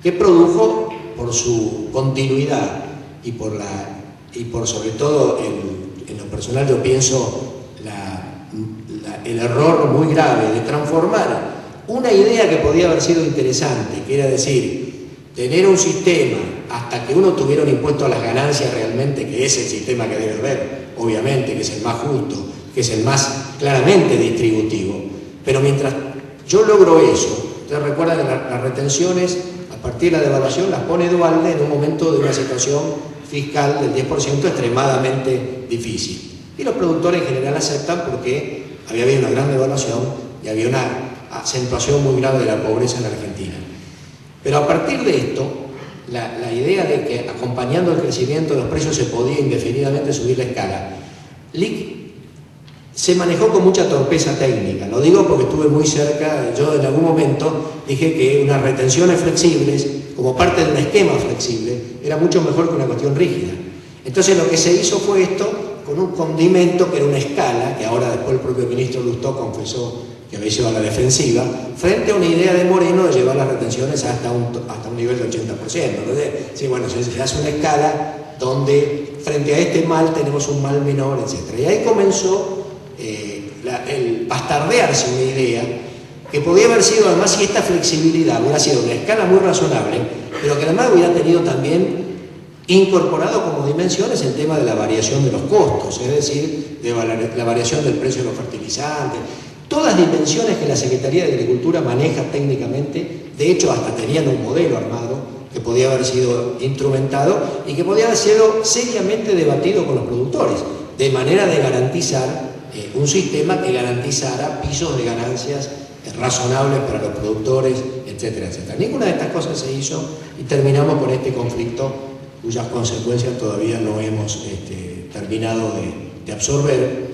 que produjo por su continuidad y por sobre todo en lo personal yo pienso el error muy grave de transformar una idea que podía haber sido interesante, que era decir, tener un sistema hasta que uno tuviera un impuesto a las ganancias realmente, que es el sistema que debe haber, obviamente, que es el más justo, que es el más claramente distributivo. Pero mientras yo logro eso, ustedes recuerdan que las retenciones, a partir de la devaluación, las pone Duhalde en un momento de una situación fiscal del 10% extremadamente difícil. Y los productores en general aceptan porque había habido una gran devaluación y había una acentuación muy grave de la pobreza en la Argentina. Pero a partir de esto, la idea de que acompañando el crecimiento de los precios se podía indefinidamente subir la escala, se manejó con mucha torpeza técnica. Lo digo porque estuve muy cerca, yo en algún momento dije que unas retenciones flexibles, como parte de un esquema flexible, era mucho mejor que una cuestión rígida. Entonces lo que se hizo fue esto con un condimento que era una escala, que ahora después el propio ministro Lustó confesó que había sido a la defensiva, frente a una idea de Moreno de llevar las retenciones hasta un nivel de 80%. Entonces, sí, bueno, se hace una escala donde frente a este mal tenemos un mal menor, etc. Y ahí comenzó el bastardearse una idea que podía haber sido, además, si esta flexibilidad hubiera sido una escala muy razonable, pero que además hubiera tenido también incorporado como dimensiones el tema de la variación de los costos, es decir, de la variación del precio de los fertilizantes, todas dimensiones que la Secretaría de Agricultura maneja técnicamente. De hecho, hasta tenían un modelo armado que podía haber sido instrumentado y que podía haber sido seriamente debatido con los productores, de manera de garantizar un sistema que garantizara pisos de ganancias razonables para los productores, etcétera, etcétera. Ninguna de estas cosas se hizo y terminamos con este conflicto cuyas consecuencias todavía no hemos terminado de absorber,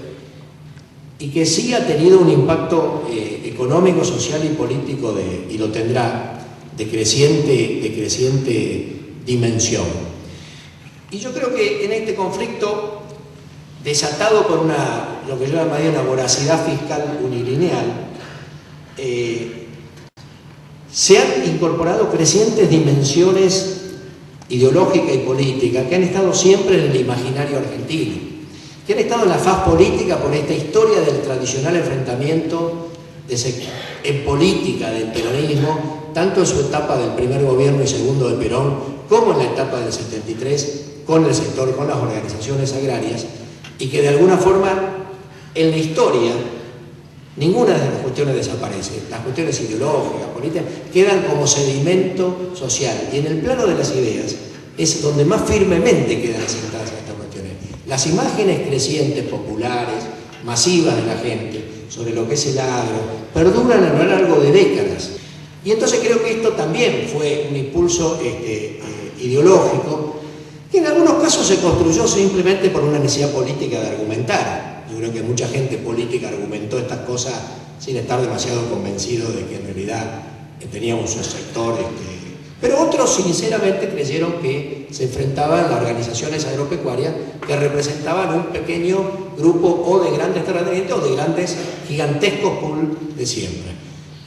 y que sí ha tenido un impacto económico, social y político, y lo tendrá, de creciente dimensión. Y yo creo que en este conflicto, desatado por lo que yo llamaría una voracidad fiscal unilineal, se han incorporado crecientes dimensiones ideológica y política que han estado siempre en el imaginario argentino, que han estado en la faz política por esta historia del tradicional enfrentamiento en política del peronismo, tanto en su etapa del primer gobierno y segundo de Perón, como en la etapa del 73 con el sector, con las organizaciones agrarias, y que de alguna forma en la historia ninguna de las cuestiones desaparece. Las cuestiones ideológicas, políticas, quedan como sedimento social. Y en el plano de las ideas es donde más firmemente quedan asentadas estas cuestiones. Las imágenes crecientes, populares, masivas de la gente sobre lo que es el agro, perduran a lo largo de décadas. Y entonces creo que esto también fue un impulso ideológico, que en algunos casos se construyó simplemente por una necesidad política de argumentar. Yo creo que mucha gente política argumentó estas cosas sin estar demasiado convencido de que en realidad teníamos un sector, pero otros sinceramente creyeron que se enfrentaban a organizaciones agropecuarias que representaban un pequeño grupo o de grandes terratenientes o de grandes gigantescos pools de siembra.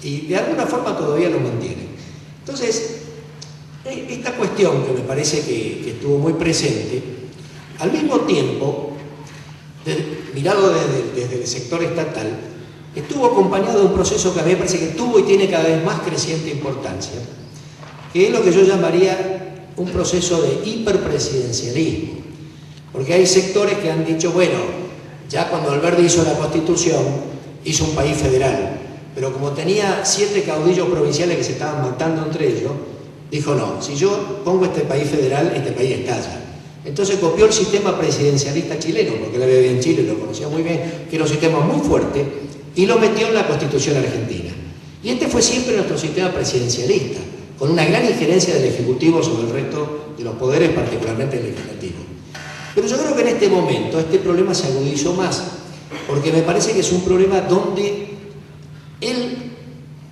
Y de alguna forma todavía lo mantienen. Entonces, esta cuestión que me parece que estuvo muy presente, al mismo tiempo, mirado desde el sector estatal, estuvo acompañado de un proceso que a mí me parece que tuvo y tiene cada vez más creciente importancia, que es lo que yo llamaría un proceso de hiperpresidencialismo. Porque hay sectores que han dicho, bueno, ya cuando Alberdi hizo la Constitución, hizo un país federal, pero como tenía 7 caudillos provinciales que se estaban matando entre ellos, dijo, no, si yo pongo este país federal, este país estalla. Entonces copió el sistema presidencialista chileno, porque él había vivido en Chile, lo conocía muy bien, que era un sistema muy fuerte, y lo metió en la Constitución argentina. Y este fue siempre nuestro sistema presidencialista, con una gran injerencia del Ejecutivo sobre el resto de los poderes, particularmente el legislativo. Pero yo creo que en este momento este problema se agudizó más, porque me parece que es un problema donde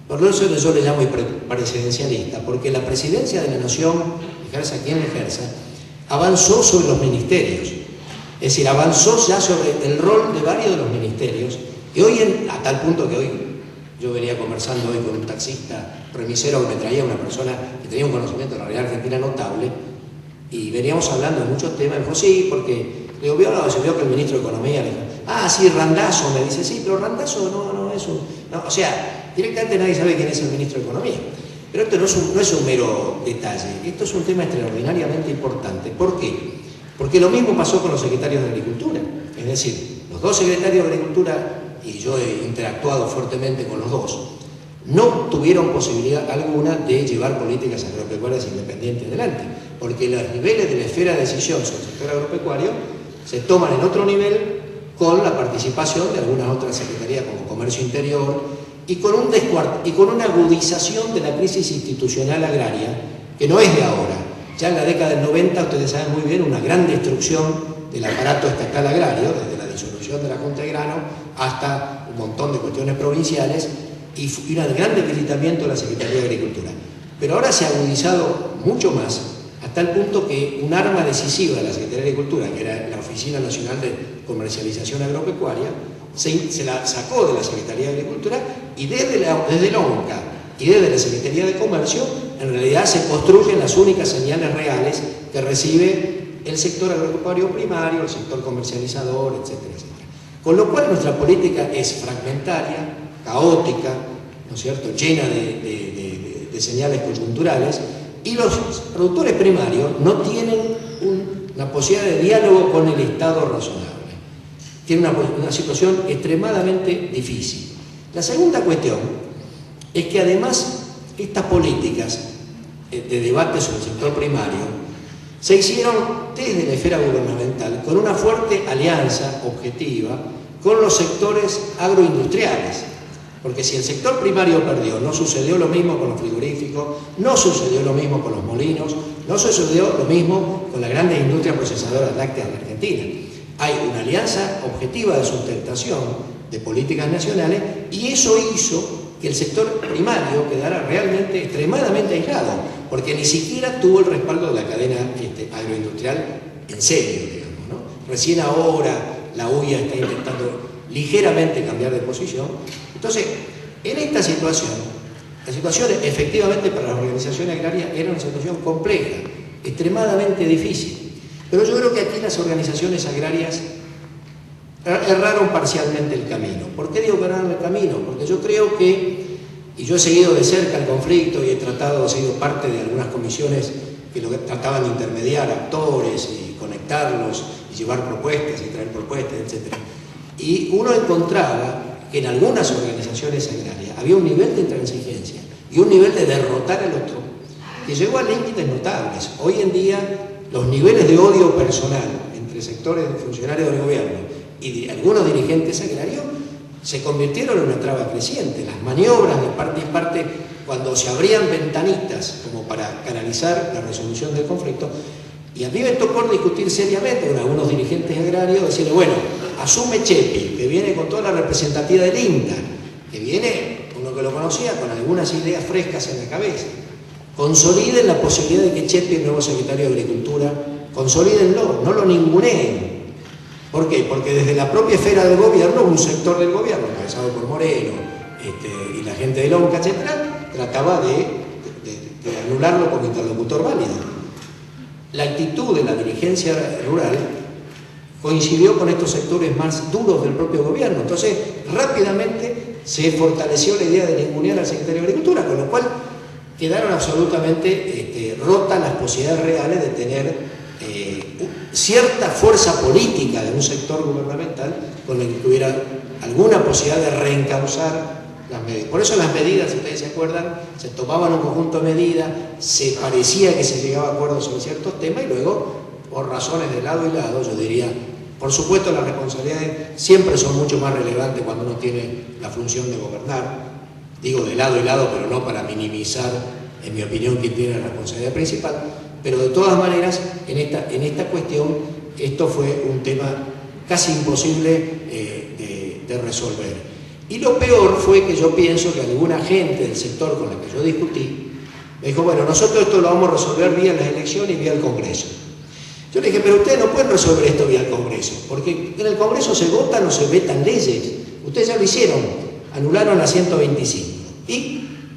por eso yo le llamo presidencialista, porque la presidencia de la nación, ejerza quien ejerza, avanzó sobre los ministerios, es decir, avanzó ya sobre el rol de varios de los ministerios, y hoy, a tal punto que hoy yo venía conversando hoy con un taxista remisero que me traía una persona que que tenía un conocimiento de la realidad argentina notable, y veníamos hablando de muchos temas. Me dijo, sí, porque le digo, se vio que el ministro de Economía le dijo, ah, sí, Randazzo, me dice, sí, pero Randazzo no es un... No, o sea, directamente nadie sabe quién es el ministro de Economía. Pero esto no es un mero detalle, esto es un tema extraordinariamente importante. ¿Por qué? Porque lo mismo pasó con los secretarios de Agricultura. Es decir, los dos secretarios de Agricultura, y yo he interactuado fuertemente con los dos, no tuvieron posibilidad alguna de llevar políticas agropecuarias independientes adelante, porque los niveles de la esfera de decisión sobre el sector agropecuario se toman en otro nivel con la participación de algunas otras secretarías como Comercio Interior y con una agudización de la crisis institucional agraria que no es de ahora. Ya en la década del 90, ustedes saben muy bien, una gran destrucción del aparato estatal agrario, desde la disolución de la Junta de Grano hasta un montón de cuestiones provinciales, y un gran debilitamiento de la Secretaría de Agricultura. Pero ahora se ha agudizado mucho más, hasta el punto que un arma decisiva de la Secretaría de Agricultura, que era la Oficina Nacional de Comercialización Agropecuaria, se la sacó de la Secretaría de Agricultura, y desde la ONCA y desde la Secretaría de Comercio, en realidad se construyen las únicas señales reales que recibe el sector agropecuario primario, el sector comercializador, etcétera, etcétera. Con lo cual nuestra política es fragmentaria, caótica, ¿no es cierto?, llena de señales coyunturales, y los productores primarios no tienen una posibilidad de diálogo con el Estado razonable. Tienen una situación extremadamente difícil. La segunda cuestión es que además estas políticas de debate sobre el sector primario se hicieron desde la esfera gubernamental con una fuerte alianza objetiva con los sectores agroindustriales. Porque si el sector primario perdió, no sucedió lo mismo con los frigoríficos, no sucedió lo mismo con los molinos, no sucedió lo mismo con las grandes industrias procesadoras lácteas de Argentina. Hay una alianza objetiva de sustentación de políticas nacionales, y eso hizo que el sector primario quedara realmente extremadamente aislado, porque ni siquiera tuvo el respaldo de la cadena agroindustrial en serio, digamos, ¿no? Recién ahora la UIA está intentando ligeramente cambiar de posición. Entonces, en esta situación, la situación efectivamente para las organizaciones agrarias era una situación compleja, extremadamente difícil. Pero yo creo que aquí las organizaciones agrarias erraron parcialmente el camino. ¿Por qué digo que erraron el camino? Porque yo creo que, y yo he seguido de cerca el conflicto y he sido parte de algunas comisiones que trataban de intermediar actores y conectarlos y llevar propuestas y traer propuestas, etc. Y uno encontraba que en algunas organizaciones agrarias había un nivel de intransigencia y un nivel de derrotar al otro que llegó a límites notables. Hoy en día los niveles de odio personal entre sectores de funcionarios del gobierno y de algunos dirigentes agrarios se convirtieron en una traba creciente. Las maniobras de parte y parte, cuando se abrían ventanitas como para canalizar la resolución del conflicto, y a mí me tocó discutir seriamente con algunos dirigentes agrarios, decirle, bueno, asume Chepi, que viene con toda la representativa del INTA, que viene, uno que lo conocía, con algunas ideas frescas en la cabeza. Consoliden la posibilidad de que Chepi, el nuevo secretario de Agricultura, consolídenlo, no lo ninguneen. ¿Por qué? Porque desde la propia esfera del gobierno, un sector del gobierno, encabezado por Moreno y la gente de ONCA, etcétera, trataba de anularlo como interlocutor válido. La actitud de la dirigencia rural coincidió con estos sectores más duros del propio gobierno. Entonces, rápidamente se fortaleció la idea de ningunear al secretario de Agricultura, con lo cual quedaron absolutamente rotas las posibilidades reales de tener cierta fuerza política de un sector gubernamental con el que tuviera alguna posibilidad de reencauzar las medidas. Por eso las medidas, si ustedes se acuerdan, se tomaban un conjunto de medidas, se parecía que se llegaba a acuerdos sobre ciertos temas, y luego, por razones de lado y lado, yo diría, por supuesto las responsabilidades siempre son mucho más relevantes cuando uno tiene la función de gobernar, digo de lado y lado, pero no para minimizar, en mi opinión, quien tiene la responsabilidad principal, pero de todas maneras, en esta cuestión, esto fue un tema casi imposible de resolver. Y lo peor fue que yo pienso que alguna gente del sector con la que yo discutí me dijo, bueno, nosotros esto lo vamos a resolver vía las elecciones y vía el Congreso. Yo le dije, pero ustedes no pueden resolver esto vía el Congreso, porque en el Congreso se votan o se vetan leyes. Ustedes ya lo hicieron, anularon la 125. ¿Y